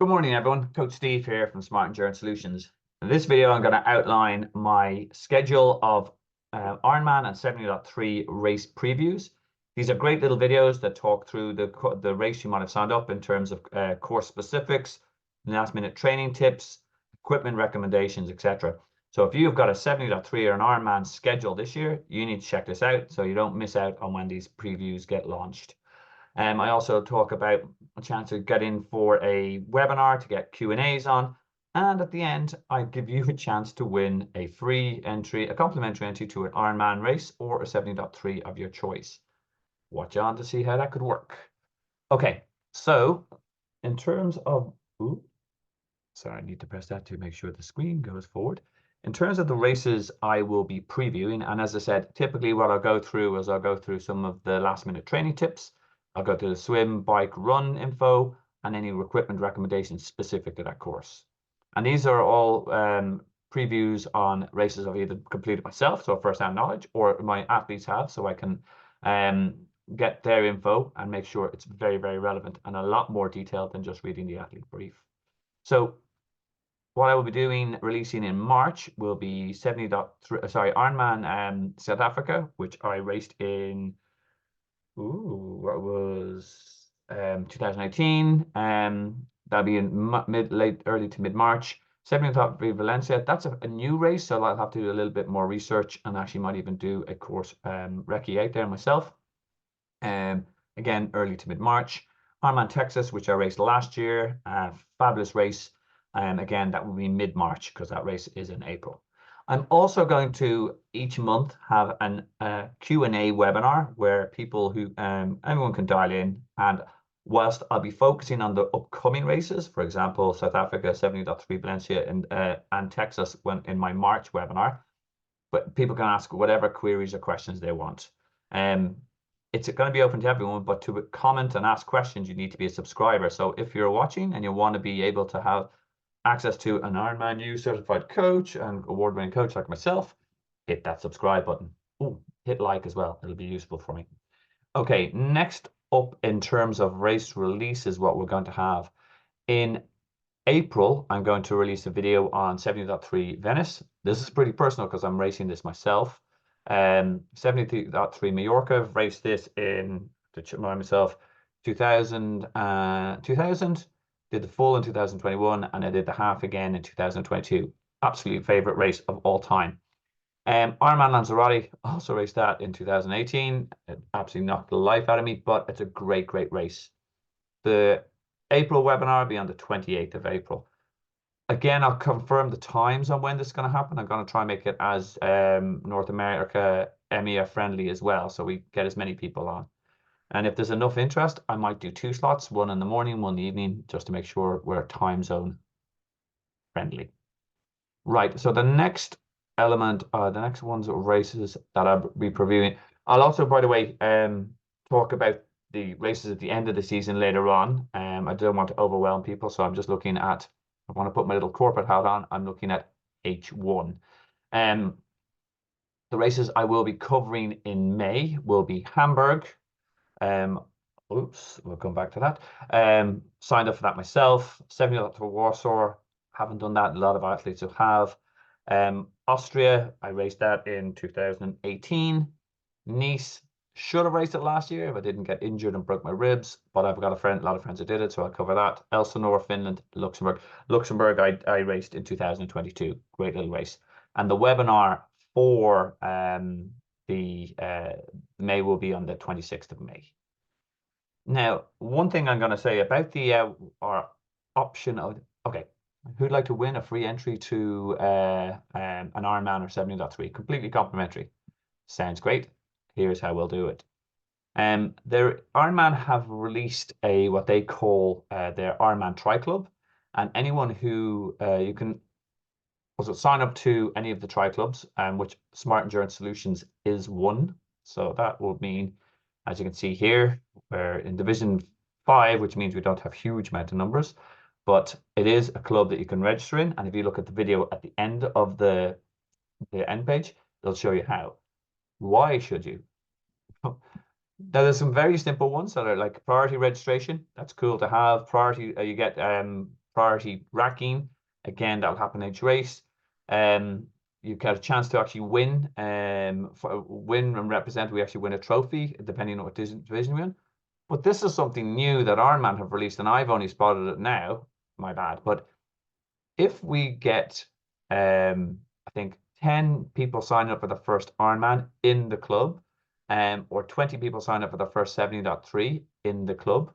Good morning, everyone. Coach Steve here from Smart Endurance Solutions. In this video, I'm going to outline my schedule of Ironman and 70.3 race previews. These are great little videos that talk through the race you might have signed up in terms of course specifics, last-minute training tips, equipment recommendations, etc. So if you've got a 70.3 or an Ironman schedule this year, you need to check this out so you don't miss out on when these previews get launched. I also talk about a chance to get in for a webinar to get Q&As on. And at the end, I give you a chance to win a free entry, a complimentary entry to an Ironman race or a 70.3 of your choice. Watch on to see how that could work. Okay, so in terms of, sorry, I need to press that to make sure the screen goes forward. In terms of the races I will be previewing, and as I said, typically what I'll go through is I'll go through some of the last minute training tips. I'll go to the swim, bike, run info, and any equipment recommendations specific to that course. And these are all previews on races I've either completed myself, so first-hand knowledge, or my athletes have, so I can get their info and make sure it's very, very relevant and a lot more detailed than just reading the athlete brief. So what I will be doing, releasing in March, will be Ironman South Africa, which I raced in what was 2018. That'll be in early to mid-March. 70.3 Valencia. That's a new race, so I'll have to do a little bit more research and actually might even do a course recce out there myself. Again, early to mid-March. Ironman Texas, which I raced last year, fabulous race. Again, that will be mid-March because that race is in April. I'm also going to each month have an Q&A webinar where people who anyone can dial in, and whilst I'll be focusing on the upcoming races, for example, South Africa 70.3 Valencia and Texas in my March webinar, but people can ask whatever queries or questions they want. It's going to be open to everyone, but to comment and ask questions, you need to be a subscriber. So if you're watching and you want to be able to have access to an Ironman U certified coach and award-winning coach like myself, hit that subscribe button. Hit like as well. It'll be useful for me. Okay, next up in terms of race releases, what we're going to have. In April, I'm going to release a video on 70.3 Venice. This is pretty personal because I'm racing this myself. 70.3 Mallorca. I've raced this in, to remind myself, 2000, did the full in 2021, and I did the half again in 2022. Absolute favorite race of all time. Ironman Lanzarote, also raced that in 2018. It absolutely knocked the life out of me, but it's a great, great race. The April webinar will be on the 28th of April. Again, I'll confirm the times on when this is going to happen. I'm going to try and make it as North America EMEA friendly as well, so we get as many people on. And if there's enough interest, I might do 2 slots, one in the morning, one in the evening, just to make sure we're time zone friendly. Right, so the next element, the next ones are races that I'll be previewing. I'll also, by the way, talk about the races at the end of the season later on. I don't want to overwhelm people, so I'm just looking at, I want to put my little corporate hat on, I'm looking at H1. The races I will be covering in May will be Hamburg. We'll come back to that. Signed up for that myself. 70 for Warsaw. Haven't done that. A lot of athletes who have. Austria, I raced that in 2018. Nice, should have raced it last year if I didn't get injured and broke my ribs, but I've got a lot of friends who did it, so I'll cover that. Elsinore, Finland, Luxembourg. Luxembourg, I raced in 2022. Great little race. And the webinar for the May will be on the 26th of May. Now, one thing I'm going to say about the our option of, okay, who'd like to win a free entry to an Ironman or 70.3, completely complimentary? Sounds great. Here's how we'll do it. Ironman have released what they call their Ironman Tri Club, and anyone who you can also sign up to any of the Tri Clubs, which Smart Endurance Solutions is one. So that will mean, as you can see here, we're in Division 5, which means we don't have huge amount of numbers, but it is a club that you can register in. And if you look at the video at the end of the end page, they'll show you how. Why should you? Now, there's some very simple ones that are like priority registration. That's cool to have. Priority, you get priority ranking. Again, that'll happen each race. You get a chance to actually win, win and represent. We actually win a trophy, depending on what division we're in. But this is something new that Ironman have released, and I've only spotted it now. My bad. But if we get, I think, 10 people sign up for the first Ironman in the club, or 20 people sign up for the first 70.3 in the club,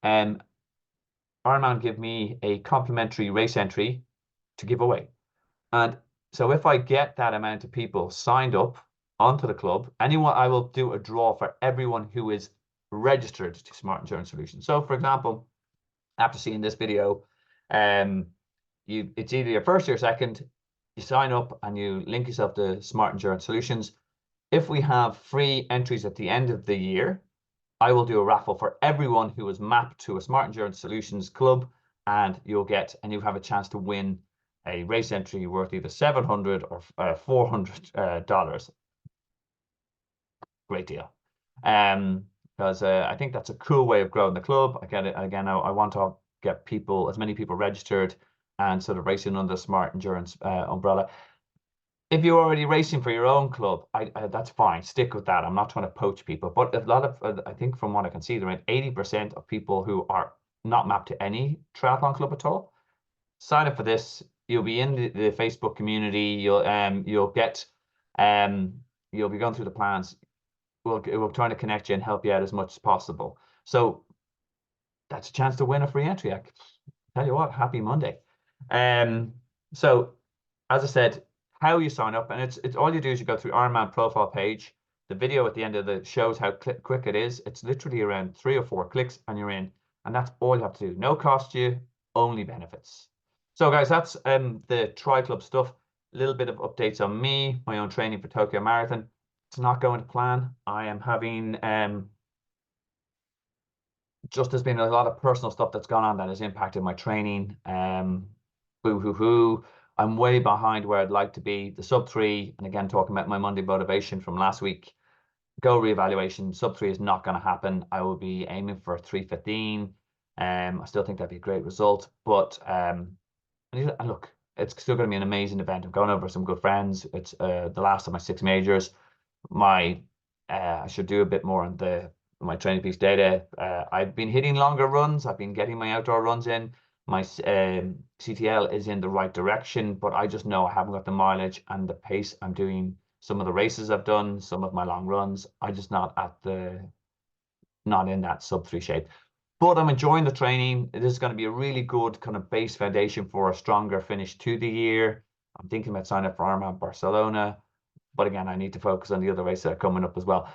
Ironman give me a complimentary race entry to give away. And so if I get that amount of people signed up onto the club, I will do a draw for everyone who is registered to Smart Endurance Solutions. So for example, after seeing this video, it's either your first or your second, you sign up and you link yourself to Smart Endurance Solutions. If we have free entries at the end of the year, I will do a raffle for everyone who is mapped to a Smart Endurance Solutions club, and you have a chance to win a race entry worth either $700 or $400. Great deal. Because I think that's a cool way of growing the club. I want to get as many people registered and sort of racing under the Smart Endurance umbrella. If you're already racing for your own club, that's fine. Stick with that. I'm not trying to poach people, but a lot of, I think from what I can see, around 80% of people who are not mapped to any triathlon club at all sign up for this. You'll be in the Facebook community. You'll be going through the plans. We're trying to connect you and help you out as much as possible. So that's a chance to win a free entry. I tell you what, happy Monday. So as I said, how you sign up, and it's all you do is you go through Ironman profile page. The video at the end of the shows how quick it is. It's literally around 3 or 4 clicks and you're in, and that's all you have to do. No cost to you, only benefits. So guys, that's the Tri Club stuff. A little bit of updates on me, my own training for Tokyo Marathon. It's not going to plan. I am having there's been a lot of personal stuff that's gone on that has impacted my training. Boo-hoo-hoo. I'm way behind where I'd like to be. The sub 3, and again, talking about my Monday motivation from last week, go reevaluation. Sub 3 is not going to happen. I will be aiming for 3:15. I still think that'd be a great result, but look, it's still going to be an amazing event. I'm going over some good friends. It's the last of my 6 majors. I should do a bit more on my training piece data. I've been hitting longer runs. I've been getting my outdoor runs in. My CTL is in the right direction, but I just know I haven't got the mileage and the pace. I'm doing some of the races I've done, some of my long runs. I just not in that sub 3 shape. But I'm enjoying the training. This is going to be a really good kind of base foundation for a stronger finish to the year. I'm thinking about signing up for Ironman Barcelona, but again, I need to focus on the other races that are coming up as well.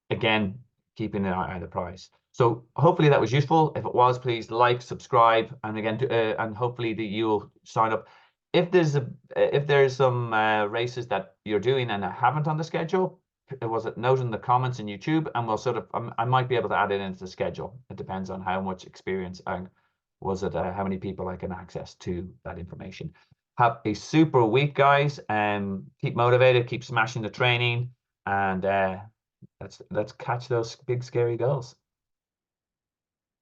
Again, keeping an eye on the prize. So hopefully that was useful. If it was, please like, subscribe, and again, and hopefully that you'll sign up. If there's some races that you're doing and I haven't on the schedule, note in the comments in YouTube, and we'll sort of I might be able to add it into the schedule. It depends on how much experience and how many people I can access to that information. Have a super week, guys, and keep motivated, keep smashing the training, and let's catch those big scary goals.